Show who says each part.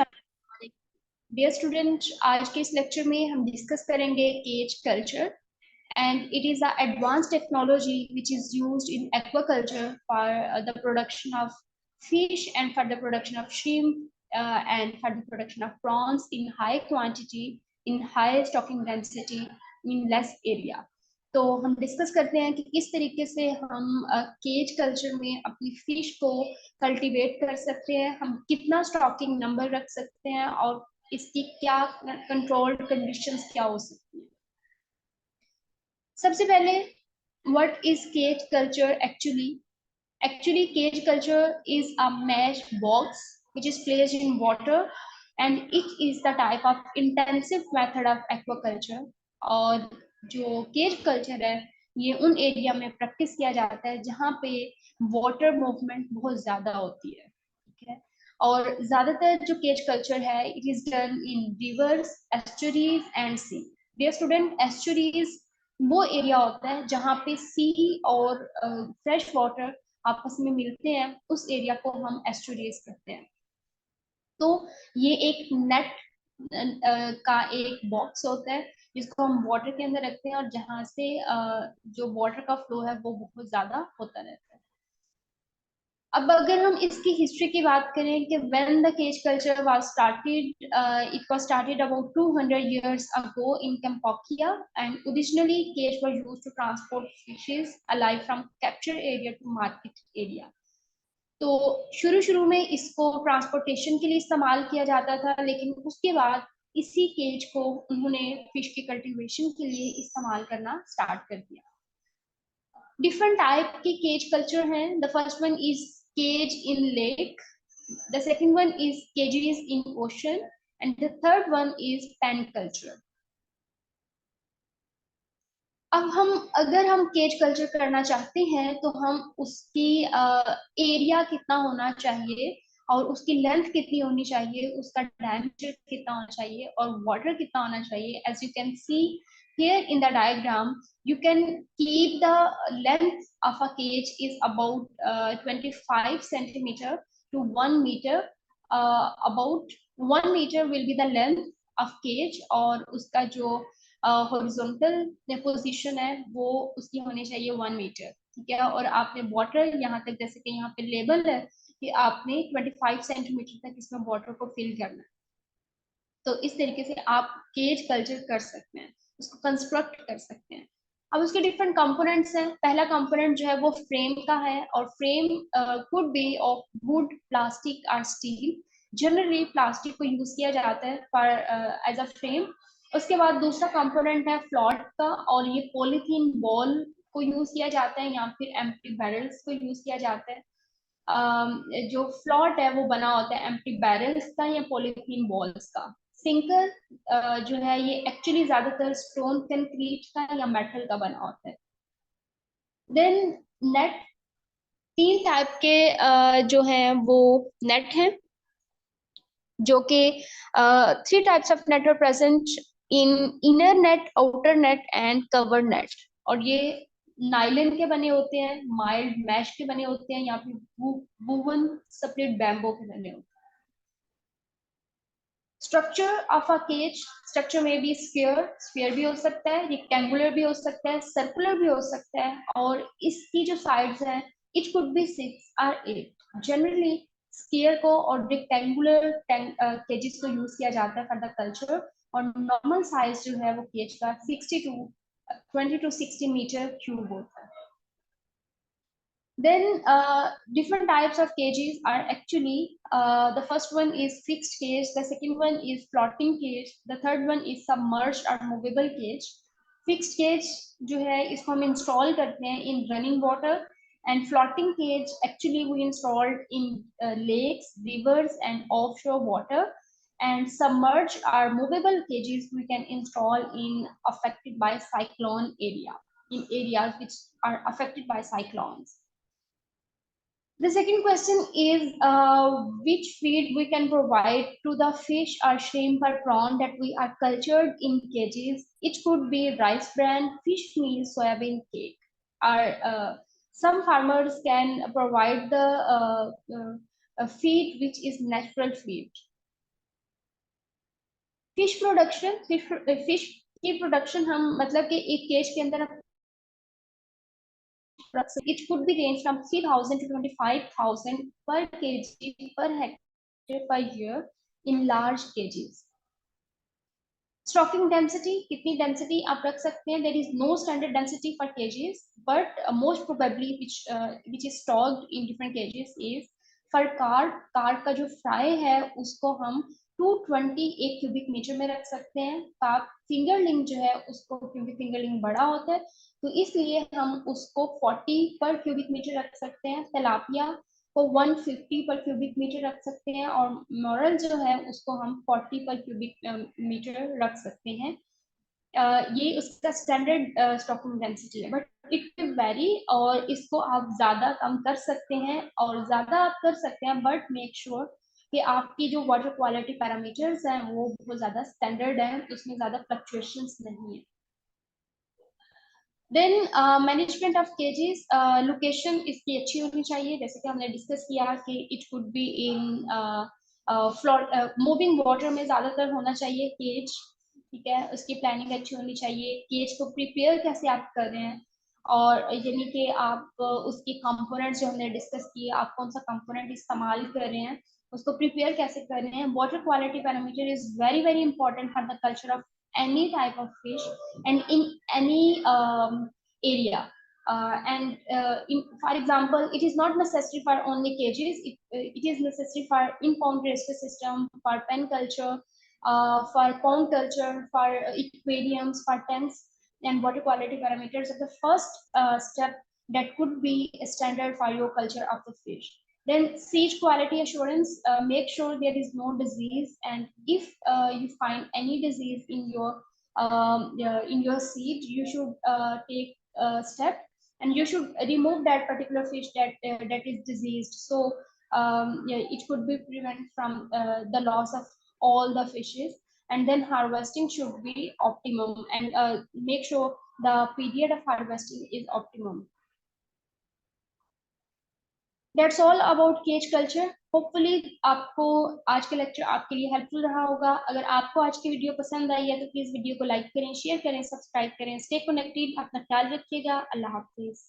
Speaker 1: Dear student, आज के इस लेक्चर में हम डिस्कस करेंगे cage culture and it is an advanced technology which is used in aquaculture for the production of fish and for the production of shrimp and for the production of prawns in high quantity, in high stocking density, in less area. तो हम discuss करते हैं कि किस तरीके से हम cage culture में अपनी फिश को कल्टीवेट कर सकते हैं, हम कितना स्टॉकिंग नंबर रख सकते हैं और इसकी क्या कंट्रोल्ड कंडीशंस क्या हो सकती हैं। सबसे पहले what is cage culture actually cage culture is a mesh box which is placed in water and it is the type of intensive method of aquaculture। और जो केज कल्चर है ये उन एरिया में प्रैक्टिस किया जाता है जहाँ पे वाटर मूवमेंट बहुत ज्यादा होती है, ठीक है। और ज्यादातर जो केज कल्चर है it is done in rivers, estuaries and sea. Dear student, estuaries वो एरिया होता है जहाँ पे सी और फ्रेश वाटर आपस में मिलते हैं, उस एरिया को हम एस्चुरीज कहते हैं। तो ये एक नेट का एक बॉक्स होता है जिसको हम वाटर के अंदर रखते हैं और जहाँ से जो वाटर का फ्लो है वो बहुत ज्यादा होता रहता है। अब अगर हम इसकी हिस्ट्री की बात करें कि when the cage culture was started, it was started about 200 years ago in Cambodia and originally cage were used to transport fishes alive from capture area to market area। तो शुरू में इसको ट्रांसपोर्टेशन के लिए इस्तेमाल किया जाता था, लेकिन उसके बाद इसी केज को उन्होंने फिश की कल्टीवेशन के लिए इस्तेमाल करना स्टार्ट कर दिया। डिफरेंट टाइप के केज कल्चर हैं। The first one is cage in lake, the second one is cages in ocean and the third one is pen culture. अब अगर हम केज कल्चर करना चाहते हैं तो हम उसकी एरिया कितना होना चाहिए और उसकी लेंथ कितनी होनी चाहिए, उसका डायमीटर कितना होना चाहिए और वाटर कितना होना चाहिए। As you can see here in the diagram, you can keep the length of a cage is about 25 centimeter to 1 meter। About 1 meter will be the length of cage और उसका जो हॉरिजॉन्टल पोजीशन है वो उसकी होनी चाहिए 1 metre, ठीक है। और आपने वाटर यहाँ तक, जैसे कि यहाँ पे लेबल है कि आपने 25 सेंटीमीटर तक इसमें वाटर को फिल करना है। तो इस तरीके से आप केज कल्चर कर सकते हैं, उसको कंस्ट्रक्ट कर सकते हैं। अब उसके डिफरेंट कंपोनेंट्स हैं। पहला कंपोनेंट जो है वो फ्रेम का है और frame could be of would, plastic और स्टील। जनरली प्लास्टिक को यूज किया जाता है फॉर एज अ फ्रेम। उसके बाद दूसरा कंपोनेंट है फ्लॉट का और ये पॉलीथीन बॉल को यूज किया जाता है या फिर एम्प्टी बैरल्स को यूज किया जाता है। जो फ्लॉट है वो बना होता है एम्प्टी बैरल्स का या पॉलीथीन बॉल्स का। सिंकर जो है ये एक्चुअली ज्यादातर स्टोन कंक्रीट का या मेटल का बना होता है। देन नेट, 3 टाइप के जो हैं वो नेट हैं, जो कि 3 types of net are present in inner net, outer net and cover net. और ये नाइलन के बने होते हैं, माइल्ड मैश के बने होते हैं या फिर वूवन स्प्लिट बैम्बो के बने होते हैं। Structure of a cage, structure में भी स्फीयर भी हो सकता है, रेक्टेंगुलर भी हो सकता है, सर्कुलर भी हो सकता है और इसकी जो साइड्स हैं इट कुड बी 6 और 8। जनरली स्फीयर को और रेक्टेंगुलर केजेस को यूज किया जाता है फॉर द कल्चर और नॉर्मल साइज जो है वो केज का 20 to 60 मीटर क्यूब होता है। Then different types of cages are actually the first one is fixed cage, the second one is floating cage, the third one is submerged or movable cage। Fixed cage जो है इसको हम install करते हैं in running water and floating cage actually we installed in lakes, rivers and offshore water, and submerged or movable cages we can install in affected by cyclone area, in areas which are affected by cyclones। The second question is which feed we can provide to the fish or shrimp or prawn that we are cultured in cages. It could be rice bran, fish meal, soybean cake, or some farmers can provide the feed which is natural feed. Fish की production हम मतलब कि एक cage के अंदर it could be range from 3,000 to 25,000 per kg per hectare per year in large cages. Stocking density, कितनी density आप रख सकते हैं? There is no standard density for cages, but most probably which is stocked in different cages is for carp का जो fry है उसको हम 220 एक क्यूबिक मीटर में रख सकते हैं। कार्प फिंगरलिंग जो है उसको, क्योंकि फिंगरलिंग बड़ा होता है तो इसलिए हम उसको 40 पर क्यूबिक मीटर रख सकते हैं। तिलापिया को 150 पर क्यूबिक मीटर रख सकते हैं और मॉरल जो है उसको हम 40 पर क्यूबिक मीटर रख सकते हैं। ये उसका स्टैंडर्ड स्टॉकिंग डेंसिटी है, बट इट वेरी, और इसको आप ज्यादा कम कर सकते हैं और ज्यादा आप कर सकते हैं, बट मेक श्योर कि आपकी जो वाटर क्वालिटी पैरामीटर्स हैं वो बहुत ज्यादा स्टैंडर्ड है, उसमें ज्यादा फ्लक्चुएशंस नहीं है। देन मैनेजमेंट ऑफ केजेस, लोकेशन इसकी अच्छी होनी चाहिए, जैसे कि हमने डिस्कस किया कि it could be in floor moving water में ज्यादातर होना चाहिए केज, ठीक है। उसकी प्लानिंग अच्छी होनी चाहिए, केज को प्रिपेयर कैसे आप कर रहे हैं, और यानी कि आप उसकी कंपोनेंट्स जो हमने डिस्कस किए, आप कौन सा कंपोनेंट इस्तेमाल कर रहे हैं, उसको प्रिपेयर कैसे कर रहे हैं। Water quality parameter is very very important for the culture of any type of fish and in any area, for example, it is not necessary for only cages, it is necessary for in-pond rescue system, for pen culture, for pond culture, for aquariums, for tanks. And water quality parameters are the first step that could be a standard for your culture of the fish. Then seed quality assurance, make sure there is no disease, and if you find any disease in your seed, you should take a step and you should remove that particular fish that is diseased. So yeah, it could be prevent from the loss of all the fishes. And then harvesting should be optimum, and make sure the period of harvesting is optimum. That's all about cage culture. Hopefully आपको आज का lecture आपके लिए helpful रहा होगा। अगर आपको आज की वीडियो पसंद आई है तो प्लीज वीडियो को लाइक करें, शेयर करें, सब्सक्राइब करें। स्टे कनेक्टेड, अपना ख्याल रखिएगा। अल्लाह हाफिज।